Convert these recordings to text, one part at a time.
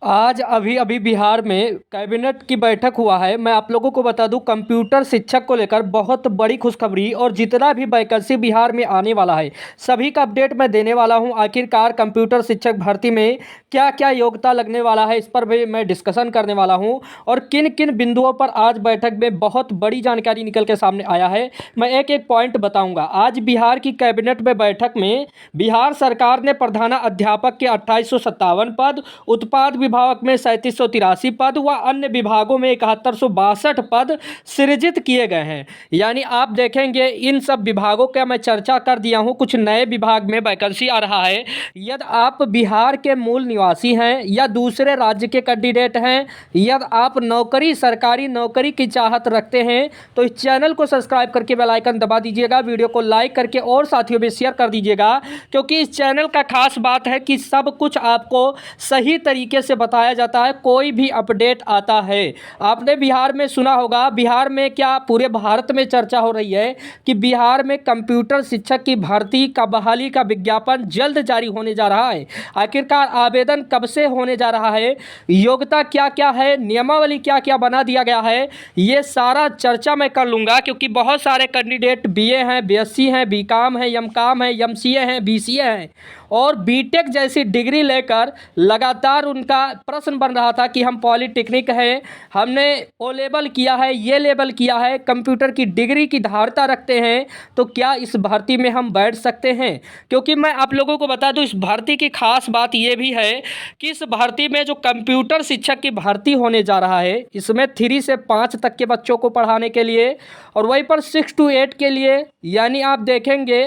आज अभी अभी बिहार में कैबिनेट की बैठक हुआ है। मैं आप लोगों को बता दूं, कंप्यूटर शिक्षक को लेकर बहुत बड़ी खुशखबरी और जितना भी वैकेंसी बिहार में आने वाला है सभी का अपडेट मैं देने वाला हूं। आखिरकार कंप्यूटर शिक्षक भर्ती में क्या क्या योग्यता लगने वाला है इस पर भी मैं डिस्कशन करने वाला हूं। और किन किन बिंदुओं पर आज बैठक में बहुत बड़ी जानकारी निकल के सामने आया है, मैं एक एक पॉइंट बताऊँगा। आज बिहार की कैबिनेट में बैठक में बिहार सरकार ने प्रधानाध्यापक के 2857 पद, उत्पाद विभाग में 3783 पद व अन्य विभागों में 7162 पद सृजित किए गए हैं। यानी आप देखेंगे इन सब विभागों का मैं चर्चा कर दिया हूं। कुछ नए विभाग में वैकेंसी आ रहा है। यदि आप बिहार के मूल निवासी हैं या दूसरे राज्य के कैंडिडेट हैं, यदि आप नौकरी सरकारी नौकरी की चाहत रखते हैं तो इस चैनल को सब्सक्राइब करके बेल आइकन दबा दीजिएगा, वीडियो को लाइक करके और साथियों में शेयर कर दीजिएगा, क्योंकि इस चैनल का खास बात है कि सब कुछ आपको सही तरीके से बताया जाता है। कोई भी अपडेट आता है, आपने बिहार में सुना होगा, बिहार में क्या पूरे भारत में चर्चा हो रही है कि बिहार में कंप्यूटर शिक्षक की भर्ती का बहाली का विज्ञापन जल्द जारी होने जा रहा है। आखिरकार आवेदन कब से होने जा रहा है, योग्यता क्या क्या है, नियमावली क्या क्या बना दिया गया है, ये सारा चर्चा मैं कर लूँगा। क्योंकि बहुत सारे कैंडिडेट बीए हैं, बीएससी हैं, बीकॉम हैं, एमकॉम हैं, एमसीए हैं, बीसीए हैं और बीटेक जैसी डिग्री लेकर लगातार उनका प्रश्न बन रहा था कि हम पॉलिटेक्निक है, हमने ओ लेवल किया है, ये लेवल किया है, कंप्यूटर की डिग्री की धारता रखते हैं, तो क्या इस भर्ती में हम बैठ सकते हैं। क्योंकि मैं आप लोगों को बता दूं, इस भर्ती की खास बात ये भी है कि इस भर्ती में जो कंप्यूटर शिक्षक की भर्ती होने जा रहा है, इसमें 3 से 5 तक के बच्चों को पढ़ाने के लिए और वहीं पर 6 to 8 के लिए, यानी आप देखेंगे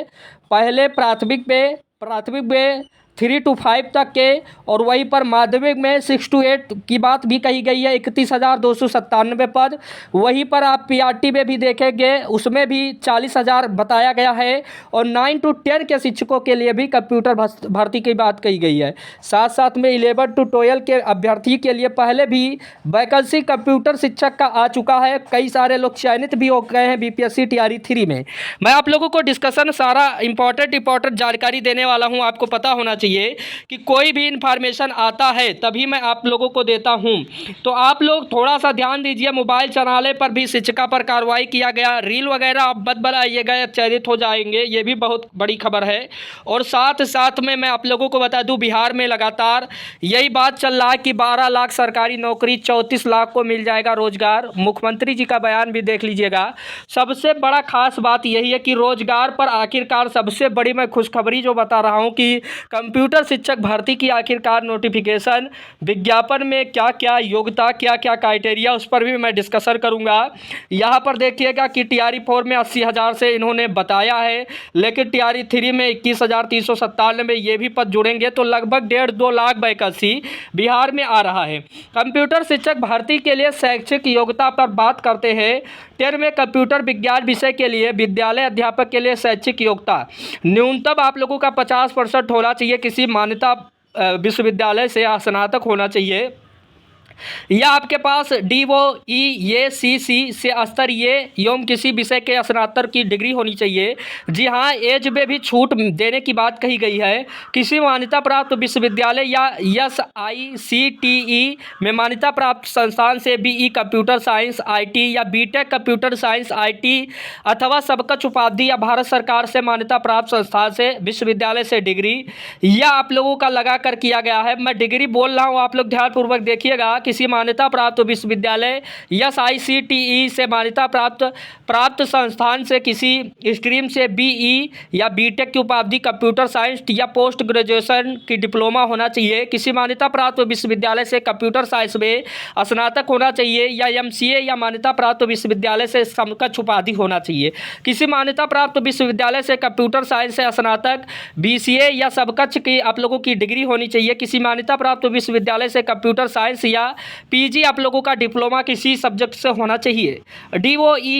पहले प्राथमिक में 3 to 5 तक के और वहीं पर माध्यमिक में 6 to 8 की बात भी कही गई है। 31,297 पद। वहीं पर आप पीआरटी में भी देखेंगे, उसमें भी 40,000 बताया गया है और 9 to 10 के शिक्षकों के लिए भी कंप्यूटर भर्ती की बात कही गई है। साथ साथ में 11 to 12 के अभ्यर्थी के लिए पहले भी वैकेंसी कंप्यूटर शिक्षक का आ चुका है। कई सारे लोग चयनित भी हो गए हैं बीपीएससी टीआरई 3 में। मैं आप लोगों को डिस्कशन सारा इंपॉर्टेंट जानकारी देने वाला हूँ। आपको पता होना चाहिए कि कोई भी इंफॉर्मेशन आता है तभी मैं आप लोगों को देता हूं। तो आप लोग थोड़ा सा ध्यान दीजिए। मोबाइल चलाने पर भी शिक्षिका पर कार्रवाई किया गया, रील वगैरह आप मत बनाइएगा, चयनित हो जाएंगे, ये भी बहुत बड़ी खबर है। और साथ साथ में मैं आप लोगों को बता दूं, बिहार में लगातार यही बात चल रहा है कि 12 लाख सरकारी नौकरी, 34 लाख को मिल जाएगा रोजगार। मुख्यमंत्री जी का बयान भी देख लीजिएगा। सबसे बड़ा खास बात यही है कि रोजगार पर आखिरकार सबसे बड़ी मैं खुशखबरी जो बता रहा हूं कि कंप्यूटर शिक्षक भर्ती की आखिरकार नोटिफिकेशन, विज्ञापन में क्या क्या योग्यता, क्या क्या क्राइटेरिया, उस पर भी मैं डिस्कशन करूंगा। यहाँ पर देखिएगा कि टीआरई 4 में 80,000 से इन्होंने बताया है, लेकिन टीआरई 3 में 21,397 ये भी पद जुड़ेंगे, तो लगभग 1.5-2 लाख वैकेंसी बिहार में आ रहा है। कंप्यूटर शिक्षक भर्ती के लिए शैक्षिक योग्यता पर बात करते हैं। 10 में कंप्यूटर विज्ञान विषय के लिए विद्यालय अध्यापक के लिए शैक्षिक योग्यता न्यूनतम आप लोगों का 50% होना चाहिए, किसी मान्यता विश्वविद्यालय से स्नातक होना चाहिए, या आपके पास DOE-ACC से स्तरीय एवं किसी विषय के स्नातक की डिग्री होनी चाहिए। जी हाँ, एज में भी छूट देने की बात कही गई है। किसी मान्यता प्राप्त विश्वविद्यालय या SICTE में मान्यता प्राप्त संस्थान से BE कंप्यूटर साइंस IT या BTech कंप्यूटर साइंस IT अथवा सबकक्ष उपाधि या भारत सरकार से मान्यता प्राप्त संस्थान से विश्वविद्यालय से डिग्री, या आप लोगों का लगा कर किया गया है। मैं डिग्री बोल रहा हूँ, आप लोग ध्यानपूर्वक देखिएगा। किसी मान्यता प्राप्त विश्वविद्यालय या SICTE से मान्यता प्राप्त संस्थान से किसी स्ट्रीम से BE या BTech की उपाधि कंप्यूटर साइंस या पोस्ट ग्रेजुएशन की डिप्लोमा होना चाहिए। किसी मान्यता प्राप्त विश्वविद्यालय से कंप्यूटर साइंस में स्नातक होना चाहिए, या MCA या मान्यता प्राप्त विश्वविद्यालय से समकक्ष उपाधि होना चाहिए। किसी मान्यता प्राप्त विश्वविद्यालय से कंप्यूटर साइंस से स्नातक BCA या समकक्ष की आप लोगों की डिग्री होनी चाहिए। किसी मान्यता प्राप्त विश्वविद्यालय से कंप्यूटर साइंस या पीजी आप लोगों का डिप्लोमा किसी सब्जेक्ट से होना चाहिए। DOE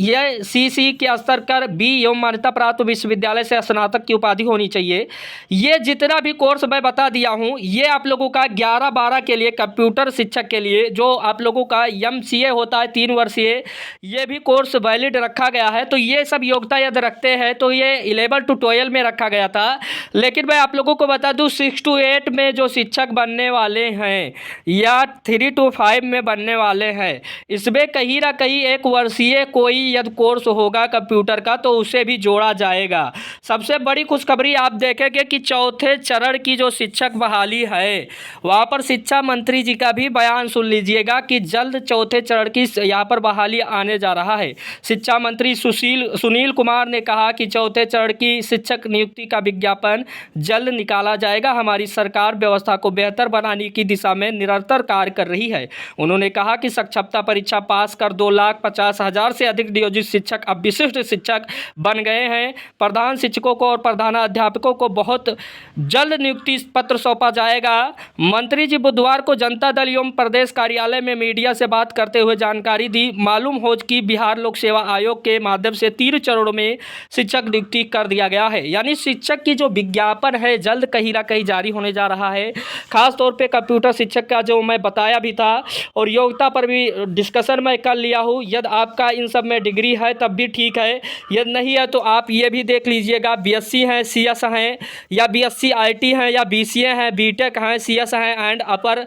या CC के स्तर पर बी एवं मान्यता प्राप्त विश्वविद्यालय से स्नातक की उपाधि होनी चाहिए। ये जितना भी कोर्स मैं बता दिया हूँ ये आप लोगों का 11-12 के लिए कंप्यूटर शिक्षक के लिए जो आप लोगों का MCA होता है 3 वर्षीय, ये भी कोर्स वैलिड रखा गया है। तो ये सब योग्यता यदि रखते हैं तो ये 11 to 12 में रखा गया था। लेकिन मैं आप लोगों को बता दूं 6 to 8 में जो शिक्षक बनने वाले हैं या 3 to 5 में बनने वाले हैं, इसमें कहीं ना कहीं 1 वर्षीय कोई यदि कोर्स होगा कंप्यूटर का तो उसे भी जोड़ा जाएगा। सबसे बड़ी खुशखबरी आप देखेंगे कि चौथे चरण की जो शिक्षक बहाली है वहाँ पर शिक्षा मंत्री जी का भी बयान सुन लीजिएगा कि जल्द चौथे चरण की यहाँ पर बहाली आने जा रहा है। शिक्षा मंत्री सुनील कुमार ने कहा कि चौथे चरण की शिक्षक नियुक्ति का विज्ञापन जल्द निकाला जाएगा। हमारी सरकार व्यवस्था को बेहतर बनाने की दिशा में निरंतर कार्य कर रही है। उन्होंने कहा कि साक्षरता परीक्षा पास कर 2,50,000 से अधिक नियोजित शिक्षक अब विशिष्ट शिक्षक बन गए हैं। प्रधान शिक्षकों को और प्रधानाध्यापकों को बहुत जल्द नियुक्ति पत्र सौंपा जाएगा। मंत्री जी बुधवार को जनता दल एवं प्रदेश कार्यालय में मीडिया से बात करते हुए जानकारी दी। मालूम हो कि बिहार लोक सेवा आयोग के माध्यम से 3 चरणों में शिक्षक नियुक्ति कर दिया गया है। यानी शिक्षक की जो विज्ञापन है जल्द कहीं ना कहीं जारी होने जा रहा है। खास तौर पे कंप्यूटर शिक्षक का जो मैं बताया भी था और योग्यता पर भी डिस्कशन मैं कर लिया हूँ। यदि आपका इन सब में डिग्री है तब भी ठीक है, यदि नहीं है तो आप ये भी देख लीजिएगा BSc हैं, CS हैं या BSc IT हैं या BCA हैं, BTech हैं, CS हैं एंड अपर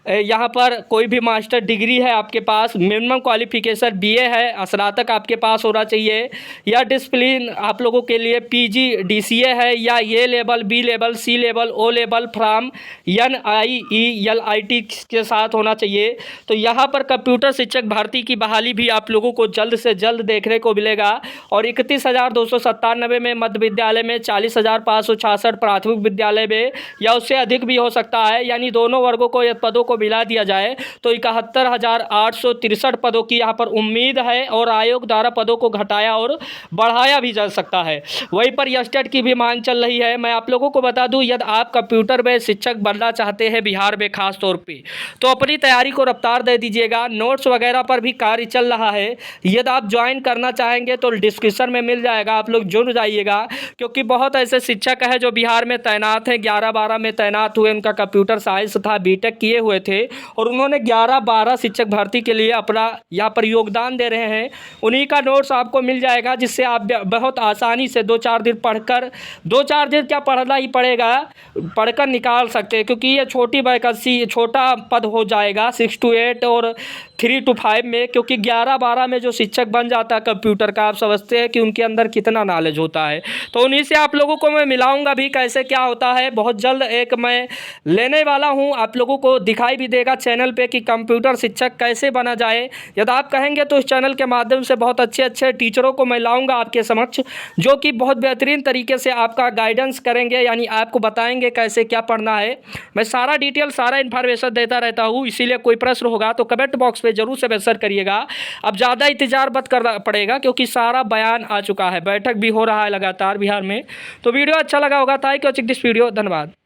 यहाँ पर कोई भी मास्टर डिग्री है आपके पास, मिनिमम क्वालिफिकेशन BA है, स्नातक आपके पास होना चाहिए या डिसिप्लिन आप लोगों के लिए PG DCA है या A level, B level, C level, O level from NIELIT के साथ होना चाहिए। तो यहाँ पर कंप्यूटर शिक्षक भर्ती की बहाली भी आप लोगों को जल्द से जल्द देखने को मिलेगा। और 31,297 में मध्य विद्यालय में, 40,566 प्राथमिक विद्यालय में या उससे अधिक भी हो सकता है। यानी दोनों वर्गों को यदि पदों को मिला दिया जाए तो 71,863 पदों की यहाँ पर उम्मीद है और आयोग द्वारा पदों को घटाया और बढ़ाया भी जा सकता है। वहीं पर एस्टेट की भी मांग चल रही है। मैं आप लोगों को बता दूं यदि आप कंप्यूटर में शिक्षक बनना चाहते हैं बिहार में खास तौर पे तो अपनी तैयारी को रफ्तार दे दीजिएगा। नोट्स वगैरह पर भी कार्य चल रहा है। यदि आप ज्वाइन करना चाहेंगे तो डिस्क्रिप्शन में मिल जाएगा, आप लोग जुड़ जाइएगा। क्योंकि बहुत ऐसे शिक्षक हैं जो बिहार में तैनात हैं, 11-12 में तैनात हुए, उनका कंप्यूटर साइंस तथा BTech किए हुए थे और उन्होंने 11-12 शिक्षक भर्ती के लिए अपना यहाँ पर योगदान दे रहे हैं। उन्हीं का नोट्स आपको मिल जाएगा जिससे आप बहुत आसानी से 2-4 दिन पढ़कर, 2-4 दिन क्या पढ़ना ही पड़ेगा, पढ़कर निकाल सकते हैं। क्योंकि ये छोटी वैकेंसी, छोटा पद हो जाएगा 6 to 8 और 3 to 5 में। क्योंकि 11-12 में जो शिक्षक बन जाता है कंप्यूटर का, आप समझते हैं कि उनके अंदर कितना नॉलेज होता है। तो उन्हीं से आप लोगों को मैं मिलाऊंगा भी कैसे क्या होता है। बहुत जल्द एक मैं लेने वाला हूं, आप लोगों को दिखाई भी देगा चैनल पे कि कंप्यूटर शिक्षक कैसे बना जाए। यदि आप कहेंगे तो इस चैनल के माध्यम से बहुत अच्छे टीचरों को मैं लाऊंगा आपके समक्ष, जो कि बहुत बेहतरीन तरीके से आपका गाइडेंस करेंगे, यानी आपको बताएंगे कैसे क्या पढ़ना है। मैं सारा डिटेल, सारा इन्फॉर्मेशन देता रहता हूँ, इसीलिए कोई प्रश्न होगा तो कमेंट बॉक्स पे जरूर से मैसेज करिएगा। अब ज़्यादा इंतजार मत करना पड़ेगा क्योंकि सारा बयान आ चुका है, बैठक भी हो रहा है लगातार बिहार में। तो वीडियो अच्छा लगा होगा तो लाइक और दिस वीडियो। धन्यवाद।